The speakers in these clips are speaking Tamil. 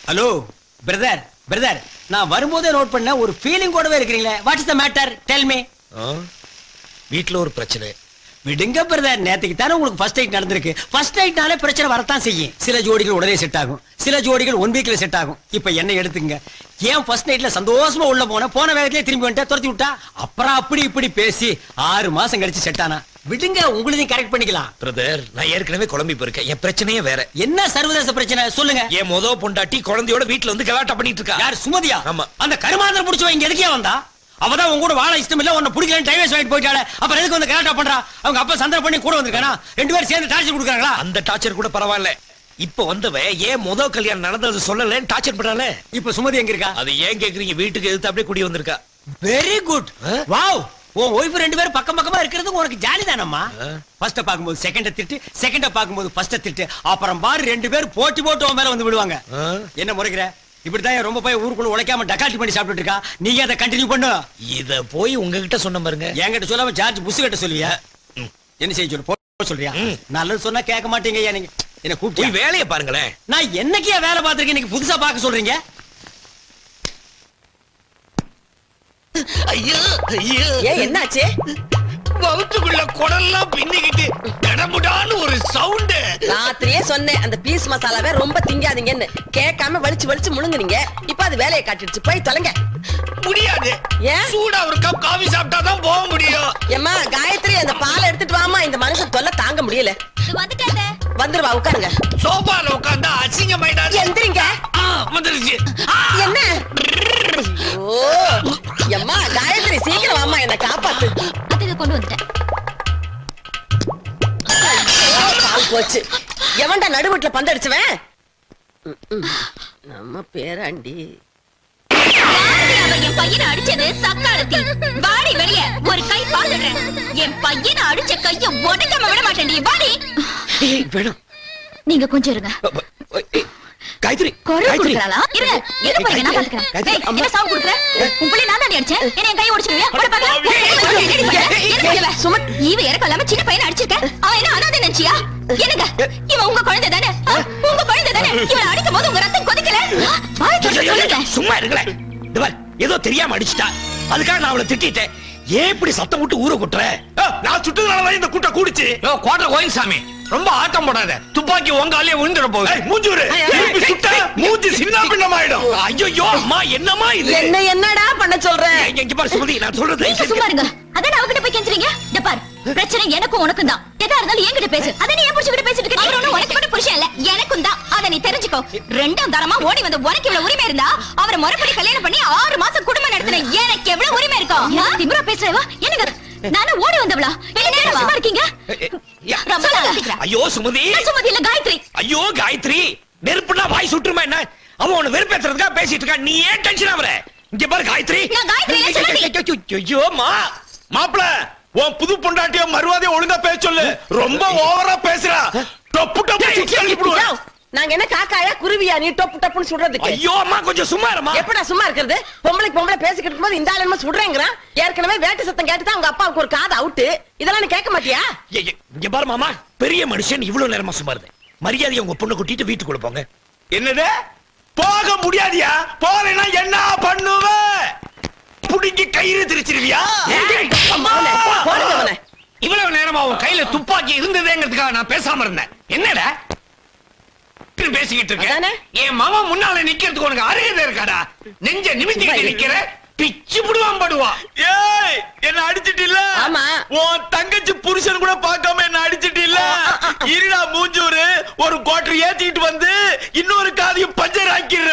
ஹலோ பிரதர் பிரதர், நான் வரும்போதே நோட் பண்ண ஒரு ஃபீலிங் கூடவே இருக்கீங்களே. What is the matter? Tell me. வீட்ல ஒரு பிரச்சனை. விடுங்க பிரதர், நேத்துக்கு தானே உங்களுக்கு ஃபர்ஸ்ட் நைட் நடந்திருக்கு. ஃபர்ஸ்ட் நைட்னாலே பிரச்சனை வரத்தான் செய்யும். சில ஜோடிகள் உடனே செட் ஆகும், சில ஜோடிகள் 1 வீக்ல செட் ஆகும். இப்ப என்ன எடுத்துங்க, ஏன் ஃபர்ஸ்ட் நைட்ல சந்தோஷமா உள்ள போன வேகத்திலே திரும்பி வந்துட்டா, துரத்தி விட்டா, அப்புறம் அப்படி இப்படி பேசி 6 மாசம் கழிச்சு செட் ஆனா. விடுங்க, உங்களையும் கரெக்ட் பண்ணிக்கலாம். பிரதர், நான் ஏற்கனவே குழம்பி போயிருக்கேன். என் பிரச்சனையே வேற. என்ன சர்வதேச பிரச்சனை சொல்லுங்க. என் மொத பொண்டாட்டி குழந்தையோட வீட்டுல வந்து கலாட்டா பண்ணிட்டு இருக்கா. யார்? சுமதியா? ஆமா. அந்த கருமாந்திரம் புடிச்சவ இங்க எதுக்கே வந்தா? அவதான் உங்க கூட வாழ இஷ்டம் இல்ல, உன்னை பிடிக்கலன்னு டைவர்ஸ் வாங்கிட்டு போயிட்டாளே, அப்புறம் எதுக்கு வந்து கலாட்டா பண்றா? அவங்க அப்பா சந்தர்ப்பம் பண்ணி கூட வந்திருக்கானா? 2 பேரும் சேர்ந்து டார்ச்சர் கொடுக்குறாங்களா? அந்த டார்ச்சர் கூட பரவாயில்ல. இப்ப வந்தவ ஏன் முதல் கல்யாணம் நடந்தது சொல்லலன்னு டார்ச்சர் பண்றாளே. இப்ப சுமதி எங்க இருக்கா? அது ஏன் கேக்குறீங்க? வீட்டுக்கு எதிர்த்து அப்படியே குடி வந்திருக்கா. Very good. வாவ், உன் ஒய்ஃப் 2 பேரும் பக்கம் பக்கமா இருக்கிறது உனக்கு ஜாலி தானம்மா. ஃபர்ஸ்ட் பாக்கும்போது செகண்ட திட்டு, செகண்ட பாக்கும்போது ஃபர்ஸ்ட் திட்டு, அப்புறம் பாரு 2 பேரும் போட்டி போட்டு உன் மேல வந்து விடுவாங்க. என்ன முறைக்கிற? இப்படிதான் ரொம்ப போய் ஊருக்குள்ள உழைக்காம டக்காட்டி பண்ணி சாப்பிட்டு இருக்கா. நீங்க அதை கண்டினியூ பண்ணு. இத போய் உங்ககிட்ட சொன்ன பாருங்க. என்கிட்ட சொல்லாம ஜார்ஜ் புஷ் கிட்ட சொல்லுவியா? என்ன செய்ய சொல்லு? போ சொல்றியா? நல்லது சொன்னா கேட்க மாட்டீங்க. நீங்க என்ன கூப்பிட்டு வேலையை பாருங்களேன். நான் என்னைக்கே வேலை பார்த்திருக்கேன், நீங்க புதுசா பார்க்க சொல்றீங்க? ஐயோ ஐயோ, ஏன் என்னாச்சு? வவுத்துக்குள்ள குடல்லாம் பின்னிக்கிட்டு கடமுடான்னு ஒரு சவுண்ட். ராத்திரியே சொன்னேன் அந்த பீஸ் மசாலாவே ரொம்ப திங்காதீங்கன்னு. கேட்காம வலிச்சு வலிச்சு முழுங்குனீங்க. இப்ப அது வேலையை காட்டிடுச்சு. போய் தொலைங்க. முடியாது. ஏன்? சூடா ஒரு கப் காபி சாப்பிட்டாதான் போக முடியும். ஏம்மா காயத்ரி, அந்த பாலை எடுத்துட்டு வாமா. இந்த மனுஷன் தொல்லை தாங்க முடியல. வந்துருவா, உட்காருங்க. சோபால உட்கார்ந்தா அசிங்கமாயிடாது. எந்திரிங்க. வந்துருச்சு. என்ன? ஓ எம்மா காயத்ரி, சீக்கிரம் வாமா, என்ன காப்பாத்து. அதுக்கு கொண்டு வந்துட்டேன். பால் போச்சு. எவன்டா நடுவீட்டுல பந்தடிச்சுவன்? நம்ம பேராண்டி. என் பையனை அடிச்சது சக்காலத்தி. வாடி வெளிய, ஒரு கை பாத்துடுறேன். என் பையனை அடிச்ச கைய உடைக்காம விட மாட்டேன். நீ வாடி. வேணும். நீங்க கொஞ்சம் இருங்க. காயத்ரி, குரல் குடுக்கறாளா? இருங்க, எது பாருங்க, நான் பாத்துக்கறேன். டேய், என்ன சவுண்ட் குடுக்கற? உன் புள்ள நான் தான் அடிச்சேன். என்ன என் கைய உடைச்சிடுவியா? போட பாக்கலாம். சுமத், இவ இறக்க இல்லாம சின்ன பையனை அடிச்சிருக்க. அவன் என்ன அனாதை நினைச்சியா? என்னங்க, இவன் உங்க குழந்தை தானே? உங்க குழந்தை தானே? இவனை அடிக்கும் போது உங்க ரத்தம் கொதிக்கல? வாய் திறந்து சொல்லுங்க. சும்மா இருங்களே. ஏதோ தெரியாம அடிச்சிட்டா, அதுக்காக நான் அவளை திட்டிட்டேன். ஏன் இப்படி சத்தம் போட்டு ஊரை கொட்டுற? நான் சுட்டதுனாலதான் இந்த கூட்டம் கூடுச்சு. கோட்டை கோயின்சாமி, ரொம்ப ஆட்டம் போடாத. துப்பாக்கி உங்காலே விழுந்துட போகுது. மூஞ்சூரு மூஞ்சி சின்ன பின்னமாயிடும். ஐயோ அம்மா, என்னமா இது? என்ன என்னடா பண்ண சொல்ற? இங்க பாரு சுமதி, நான் சொல்றது சும்மா இருங்க. அதான் அவகிட்ட போய் கெஞ்சுறீங்க. இந்த பாரு, பிரச்சனை எனக்கும் உனக்கும் தான். எதா இருந்தாலும் என்கிட்ட பேசு. அத நீ ஏன் புடிச்சிட்டு பேசிட்டு இருக்க? அவர் ஒண்ணு உனக்கு மட்டும் புருஷன் இல்ல, எனக்கும் தான். அத நீ தெரிஞ்சுக்கோ. 2ஆம் தரமா ஓடி வந்த உனக்கு இவ்வளவு உரிமை இருந்தா, அவரை மறுபடி கல்யாணம் பண்ணி 6 மாசம் குடும்பம் நடத்தின எனக்கு எவ்வளவு உரிமை இருக்கும்? திமிரா பேசுறவா? என்னங்க, நானே ஓடி வந்தவளா? என்ன சும்மா இருக்கீங்க? ஐயோ சுமதி. சுமதி இல்ல, காயத்ரி. ஐயோ காயத்ரி, நெருப்புனா வாய் சுட்டுமா என்ன? அவன் உன்னை வெறுப்பேத்துறதுக்காக பேசிட்டு இருக்கா. நீ ஏன் டென்ஷன் ஆவற? இங்க பாரு காயத்ரி. நான் காயத்ரி இல்ல, சுமதி. ஐயோ மாப்ள, உன் புது பொண்டாட்டிய மறுவாதிய ஒழுங்கா பேச சொல்லு. ரொம்ப ஓவரா பேசுறா. டப்பு டப்பு சுத்தி அடிப்புடுவேன். நாங்க என்ன காக்காயா குருவியா நீ டொப்பு டப்புன்னு சுடுறதுக்கு? ஐயோ அம்மா, கொஞ்சம் சும்மா இருமா. எப்படா சும்மா இருக்கிறது? பொம்பளைக்கு பொம்பளை பேசிக்கிட்டு இருக்கும்போது இந்த ஆள் என்ன சுடுறேங்கிறான். ஏற்கனவே வேட்டு சத்தம் கேட்டுதான் அவங்க அப்பாவுக்கு ஒரு காது அவுட்டு. இதெல்லாம் நீ கேட்க மாட்டியா? இங்க பாரு மாமா, பெரிய மனுஷன் இவ்வளவு நேரமா சும்மா இருந்தேன். மரியாதையை உங்க பொண்ணை கூட்டிட்டு வீட்டுக்குள்ள போங்க. என்னது? போக முடியாதியா? போறேன்னா என்ன பண்ணுவ? புடிங்கி கயிறு திரிச்சிருவியா? இவ்வளவு நேரமா உன் கையில துப்பாக்கி இருந்ததேங்கிறதுக்காக நான் பேசாம இருந்தேன். என்னடா பேசிக்கிட்டு இருக்க? என் மாமா முன்னால நிக்கிறதுக்கு உனக்கு அருகதை இருக்காடா? நெஞ்ச நிமித்திக்கிட்டு நிக்கிற, பிச்சு புடுவான் படுவா. ஏய், என்ன அடிச்சிட்டு இல்ல? ஆமா. உன் தங்கச்சி புருஷன் கூட பார்க்காம என்ன அடிச்சிட்டு இல்ல? இருடா மூஞ்சூரு, ஒரு கோட்டர் ஏத்திட்டு வந்து இன்னொரு காதையும் பஞ்சர் ஆக்கிடுற.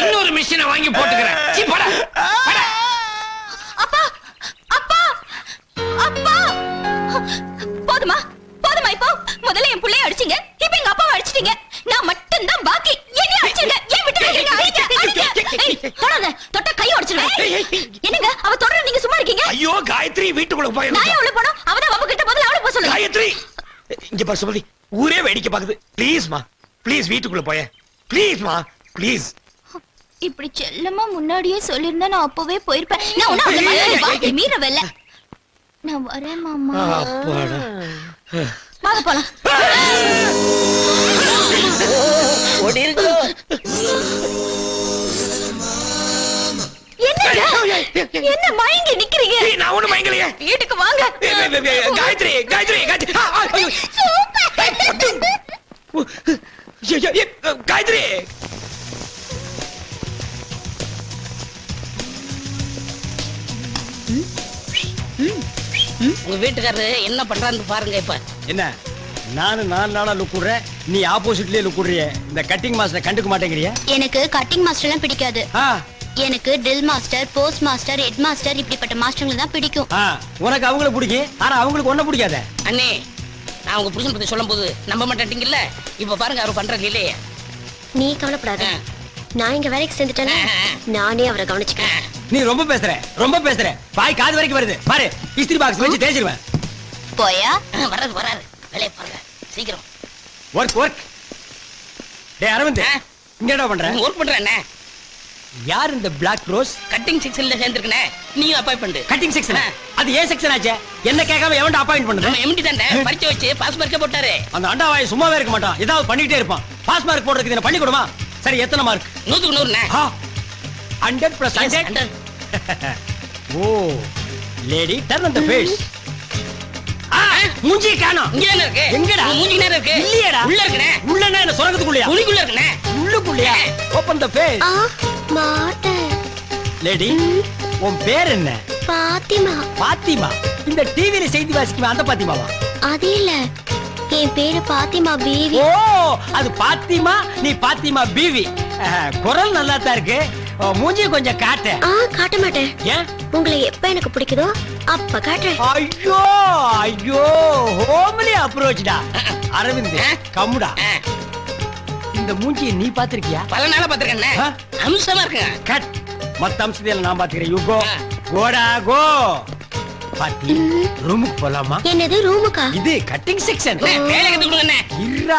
இன்னொரு மிஷினை வாங்கி போட்டுக்கிறேன். அப்பா, அப்பா, அப்பா. போதுமா போதுமா? இப்போ முதல்ல என் புள்ளைய அடிச்சீங்க, இப்ப எங்க அப்பாவை அடிச்சிட்டீங்க. நான் மட்டும் தான் பாக்கி. என்ன அடிச்சீங்க? ஏன் விட்டு வைக்கிறீங்க? அடிங்க. தொடாத, தொட்ட கை உடைச்சிடுவேன். என்னங்க அவ தொடர, நீங்க சும்மா இருக்கீங்க? ஐயோ காயத்ரி, வீட்டுக்குள்ள போய். நான் உள்ள போறோம். அவதான் வம்பு கிட்ட முதல்ல அவளை போக சொல்லுங்க. காயத்ரி, இங்க பாரு சுமதி, ஊரே வேடிக்கை பாக்குது. ப்ளீஸ் மா, ப்ளீஸ் வீட்டுக்குள்ள போய. ப்ளீஸ் மா, ப்ளீஸ். இப்படி செல்லமா முன்னாடியே சொல்லிருந்தா நான் அப்பவே போயிருப்பேன். நான் உன்ன அந்த மாதிரி வாங்கி மீறவல்ல. நான் வரேன் மாமா. அப்பாடா. வாங்க போலாம். ஓடிருக்கோ. என்ன மயங்கி நிக்கிறீங்க? நான் ஒண்ணு மயங்கலையே. வீட்டுக்கு வாங்க. காயத்ரி காயத்ரி காயத்ரி காயத்ரி உங்க வீட்டுக்காரரு என்ன பண்றான்னு பாருங்க. இப்ப என்ன நானும் 4 நாளா லுக் விடுறேன், நீ ஆப்போசிட்லயே லுக் விடுறிய. இந்த கட்டிங் மாஸ்டர் கண்டுக்க மாட்டேங்கிறிய? எனக்கு கட்டிங் மாஸ்டர் எல்லாம் பிடிக்காது. எனக்கு drill master, post master, head master இப்படிப்பட்ட மாஸ்டர்களை தான் பிடிக்கும். உனக்கு அவங்கள பிடிக்கும், ஆனா அவங்களுக்கு ஒண்ணு பிடிக்காத. அண்ணே, நான் உங்க புருஷன் பத்தி சொல்லும் போது நம்ப மாட்டேங்கல்ல. இப்ப பாருங்க அவர் பண்றது இல்லையே. நீ கவலைப்படாத, நான் இங்க வேலைக்கு சேர்ந்துட்டேன்னா நானே அவரை கவனிச்சுக்கிறேன். நீ ரொம்ப பேசுற, பாய் காது வரைக்கும் வருது பாரு. இஸ்திரி பாக்ஸ் வச்சு தேய்ச்சிருவேன். போயா? வராது வேலையை பாருங்க சீக்கிரம். ஒர்க் டேய் அரவிந்த், இங்க என்ன பண்ற? ஒர்க் பண்றேன். யார் இந்த பிளாக் ரோஸ்? கட்டிங் செக்ஷன்ல சேர்ந்திருக்கனே, நீ அப்பாயிண்ட் பண்ணு. Cutting section? அது ஏன் செக்ஷன் ஆச்சே? என்ன கேட்காம எவன்டா அப்பாயிண்ட் பண்ணது? நம்ம எம்டி தானே பரிச்சை வச்சு பாஸ் மார்க்கே போட்டாரு. அந்த அண்டாவாய் சும்மாவே இருக்க மாட்டான், ஏதாவது பண்ணிட்டே இருப்பான். பாஸ் மார்க் போடுறதுக்கு என்ன பண்ணி கொடுமா? சரி, எத்தனை மார்க்? 100க்கு 100. 100+100. Oh lady turn on the face. மூஞ்சி காணோம். இங்க என்ன இருக்கு? எங்கடா? மூஞ்சி நேரா இருக்கு. இல்லையேடா. உள்ள இருக்குனே. உள்ளனா என்ன சொரகத்துக்குள்ளயா? உளிக்குள்ள இருக்குனே. உள்ளுக்குள்ளயா? Open the face. மாட்டேன். லேடி, உன் பேர் என்ன? பாத்திமா. பாத்திமா? இந்த டிவில செய்தி வாசிக்குமா அந்த பாத்திமாவா? அது இல்ல, என் பேரு பாத்திமா பீவி. ஓ, அது பாத்திமா, நீ பாத்திமா பீவி. குரல் நல்லா தான் இருக்கு. மூஞ்சி கொஞ்சம் காட்டு. காட்ட மாட்டேன். ஏன்? உங்களை எப்ப எனக்கு பிடிக்குதோ அப்ப காட்டுறேன். ஐயோ ஹோம்லி அப்ரோச்டா. அரவிந்த் கம்முடா. இந்த மூஞ்சியை நீ பாத்திருக்கியா? பல நாளா பாத்திருக்கேன். அம்சமா இருக்குங்க. கட். மத்த அம்சத்தையில நான் பாத்துக்கிறேன். You go. கோடா கோ. பாத்தி, ரூமுக்கு போலாமா? என்னது ரூமுக்கா? இது கட்டிங் செக்ஷன். வேலை கத்து கொடுங்க. இருடா.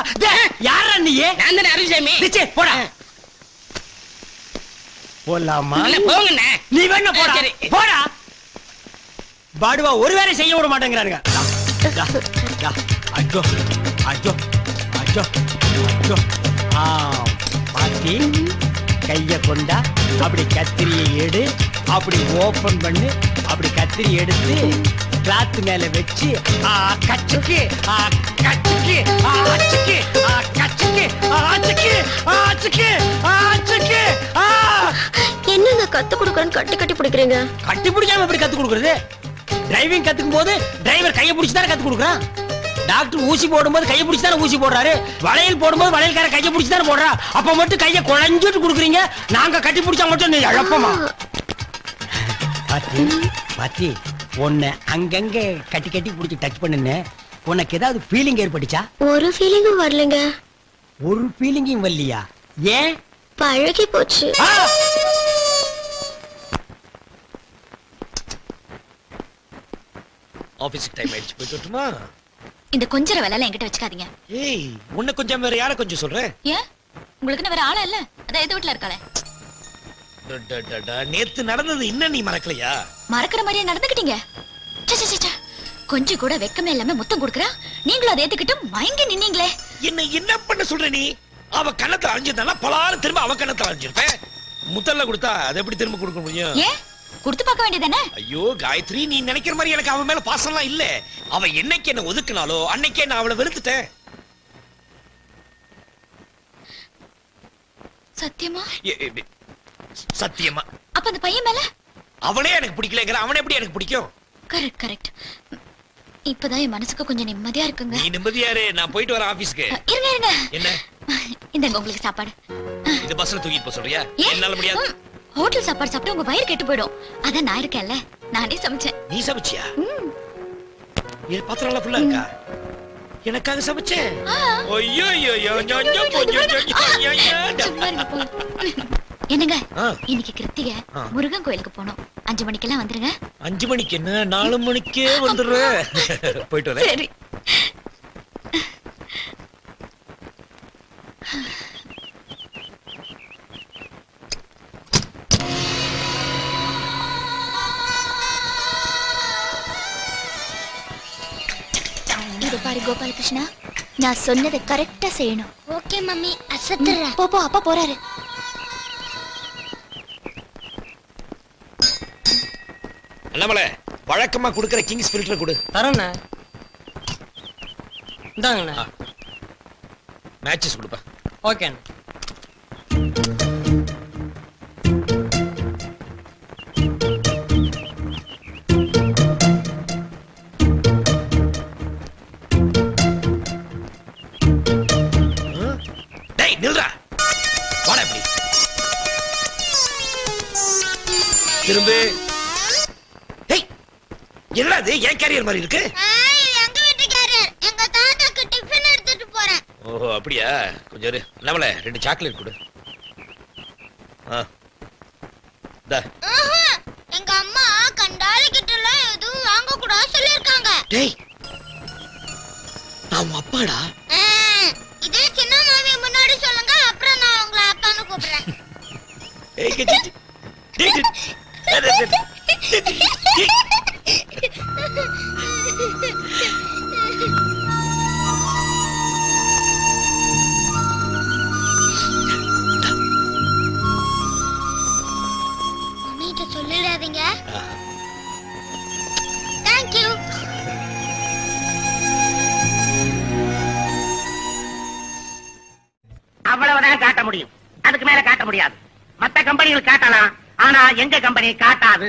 யாரா நீ? நான் தானே அருள்சாமி. டிச்சே போடா. போலாமா? போங்க. நீ வேணா போடா. சரி. போடா. பாடுவா ஒரு வேலை செய்ய விட மாட்டேங்கிறானுங்க. ஐயோ ஐயோ ஐயோ ஐயோ. பாத்தி, கைய கொண்டா, அப்படி கத்திரியை எடு, அப்படி ஓபன் பண்ணு, அப்படி கத்திரி எடுத்து கிளாத் மேல வச்சு கச்சுக்கு கச்சுக்கு அச்சுக்கு கச்சுக்கு அச்சுக்கு அச்சுக்கு அச்சுக்கு. என்னங்க கத்து கொடுக்கறேன்னு கட்டி கட்டி பிடிக்கிறீங்க? கட்டி பிடிக்காம எப்படி கத்து கொடுக்கறது? டிரைவிங் கத்துக்கும் போது டிரைவர் கையை பிடிச்சு தானே கத்து கொடுக்குறான். டாக்டர் ஊசி போடும்போது கையை பிடிச்சு தானே ஊசி போடுறாரு. வளையல் போடும்போது வளையல்கார கையை பிடிச்சு தானே போடுறா. அப்ப மட்டும் கையை குழஞ்சிட்டு கொடுக்குறீங்க. நாங்க கட்டி பிடிச்சா மட்டும் நீ இழப்பமா? பாத்தி பாத்தி, உன்னை அங்கங்க கட்டி கட்டி பிடிச்சி டச் பண்ணுன்னு உனக்கு ஏதாவது ஃபீலிங் ஏற்பட்டுச்சா? ஒரு ஃபீலிங்கும் வரலங்க. ஒரு ஃபீலிங்கும் வரலையா? ஏன்? பழகி போச்சு. ஆபீஸ்க்கு டைம் ஆயிடுச்சு, போயிட்டு வரட்டுமா? இந்த கொஞ்சர வேலை எல்லாம் என்கிட்ட வச்சுக்காதீங்க. ஏய், உன்னை கொஞ்சம் வேற யாரை கொஞ்சம் சொல்றேன்? ஏன்? உங்களுக்கு வேற ஆளா இல்ல? அதான் எது வீட்டுல இருக்காளே. நேத்து நடந்தது இன்னும் நீ மறக்கலையா? மறக்கிற மாதிரியே நடந்துக்கிட்டீங்க. கொஞ்சம் கூட வெக்கமே இல்லாம முத்தம் கொடுக்கறா, நீங்களும் அதை ஏத்துக்கிட்டு மயங்கி நின்னீங்களே. என்ன பண்ண சொல்ற நீ? அவ கண்ணத்தை அரைஞ்சிருந்தா பலாறு திரும்ப அவ கண்ணத்தை அரைஞ்சிருப்பேன். முத்தல்ல கொடுத்தா அதை எப்படி திரும்ப கொடுக்க முடியும்? ஏன்? கொடுத்து பார்க்க வேண்டியதானே? ஐயோ காயத்ரி, நீ நினைக்கிற மாதிரி எனக்கு அவன் மேல பாசம்லாம் இல்ல. அவ என்னைக்கு என்ன ஒதுக்குனாலோ அன்னைக்கே நான் அவளை வெறுத்துட்டேன். சத்தியமா? சத்தியமா. அப்ப அந்த பையன் மேல? அவனே எனக்கு பிடிக்கலங்கிற, அவனை எப்படி எனக்கு பிடிக்கும்? Correct correct. இப்பதான் என் மனசுக்கு கொஞ்சம் நிம்மதியா இருக்குங்க. நீ நிம்மதியாரு, நான் போயிட்டு வரேன் ஆபீஸ்க்கு. இருங்க இருங்க. என்ன? இந்தங்க உங்களுக்கு சாப்பாடு. இந்த பஸ்ல தூக்கிட்டு போக சொல்றியா? என்னால முடியாது. ஹோட்டல் சாப்பாடு சாப்பிட்டு உங்க வயிறு கெட்டு போயிடும். அதான் நான் இருக்கேன்ல, நானே சமைச்சேன். நீ சமைச்சியா? என் பாத்திரம் எல்லாம் ஃபுல்லா இருக்கா? எனக்காக சமைச்சேன்? ஐயோ ஐயோ என்னங்க, இன்னைக்கு கிருத்திகை, முருகன் கோயிலுக்கு போனோம். 5 மணிக்கெல்லாம் வந்துருங்க. 5 மணிக்கு என்ன, 4 மணிக்கே வந்துடுறேன். போயிட்டு வரேன். சரி. இது பாரு கோபாலகிருஷ்ணா, நான் சொன்னதை கரெக்டா செய்யணும். ஓகே மம்மி, அசத்துறேன். போ போ, அப்பா போறாரு. அண்ணாமலை வழக்கமா குடுக்கிற கிங்ஸ் ஃபில்டர் கொடு. தரேண்ணே. இந்தாங்கண்ணே. மேட்சஸ் கொடுப்பா. ஓகேண்ணே. டேய் நில்றா. வாடா இப்படி. திரும்ப. டேய் என்னடா இது ஏன் கேரியர் மாதிரி இருக்கு? எங்க வீட்டு கேரியர். எங்க தாத்தாக்கு டிஃபன் எடுத்துட்டு போறேன். ஓஹோ அப்படியா? கொஞ்சம் இரு. நம்மள 2 சாக்லேட் கொடு. டா. எங்க அம்மா கண்டாலி கிட்ட எல்லாம் எதுவும் வாங்க கூடாது சொல்லிருக்காங்க. டேய் நான் உன் அப்பாடா. இதே சின்ன மாமி முன்னாடி சொல்லுங்க, அப்புறம் நான் உங்களை அப்பான்னு கூப்பிடுறேன். ஏய் கிச்சி. டேய் டேய். மம்மிட்ட சொல்லிடாதீங்க. Thank you. அவ்வளவுதான் காட்ட முடியும். அதுக்கு மேல காட்ட முடியாது. மத்த கம்பெனிகள் காட்டலாம், ஆனா எங்க கம்பெனி காட்டாது.